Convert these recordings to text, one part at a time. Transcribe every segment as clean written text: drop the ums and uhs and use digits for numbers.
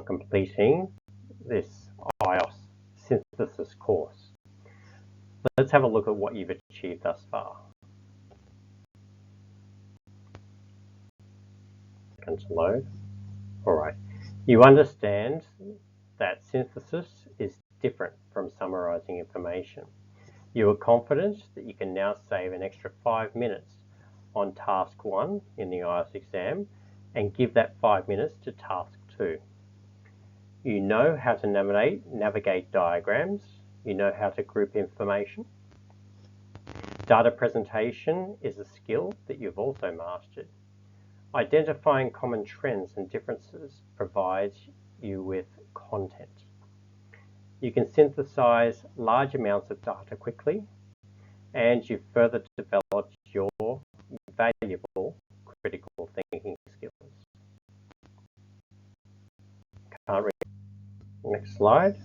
completing this IELTS synthesis course. Let's have a look at what you've achieved thus far. To load. All right. You understand that synthesis is different from summarizing information. You are confident that you can now save an extra 5 minutes on task 1 in the IELTS exam and give that 5 minutes to task 2. You know how to navigate diagrams. You know how to group information. Data presentation is a skill that you've also mastered. Identifying common trends and differences provides you with content. You can synthesize large amounts of data quickly, and you've further developed your valuable critical thinking skills. Can't read. Next slide.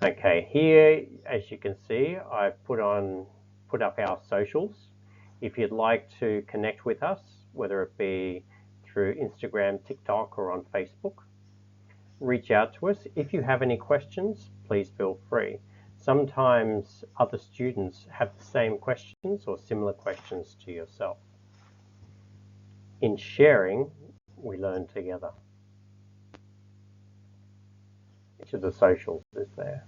Okay, here, as you can see, I've put up our socials. If you'd like to connect with us, whether it be through Instagram, TikTok, or on Facebook, reach out to us. If you have any questions, please feel free. Sometimes other students have the same questions or similar questions to yourself. In sharing, we learn together. Each of the socials is there.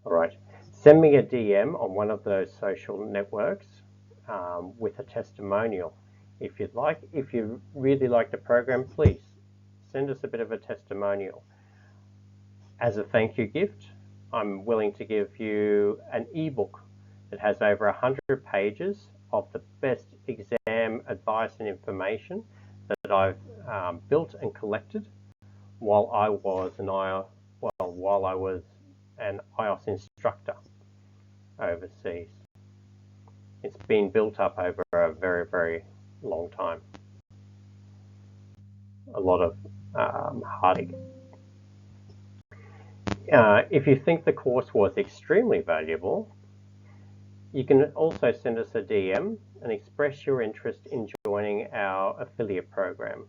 All right. Send me a DM on one of those social networks with a testimonial if you'd like. If you really like the program, please send us a bit of a testimonial. As a thank you gift, I'm willing to give you an ebook that has over 100 pages of the best exam advice and information that I've built and collected while I was an IELTS instructor overseas. It's been built up over a very, very long time. A lot of heartache. If you think the course was extremely valuable, you can also send us a DM and express your interest in joining our affiliate program.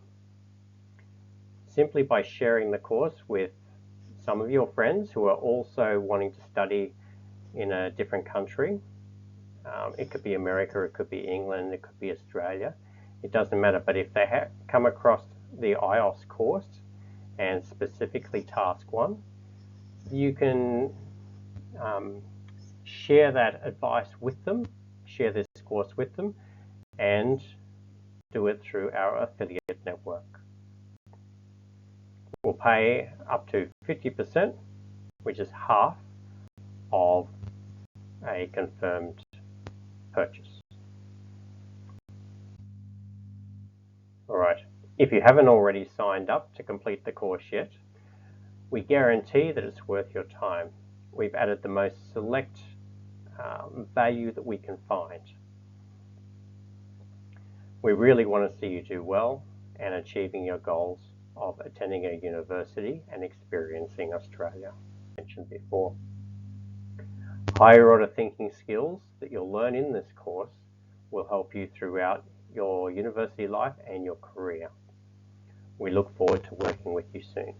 Simply by sharing the course with some of your friends who are also wanting to study in a different country. It could be America, it could be England, it could be Australia. It doesn't matter, but if they have come across the IELTS course and specifically task 1, you can share that advice with them, share this course with them, and do it through our affiliate network. We'll pay up to 50%, which is half of a confirmed purchase. All right, if you haven't already signed up to complete the course yet, we guarantee that it's worth your time. We've added the most select value that we can find. We really want to see you do well and achieving your goals of attending a university and experiencing Australia, as mentioned before. Higher order thinking skills that you'll learn in this course will help you throughout your university life and your career. We look forward to working with you soon.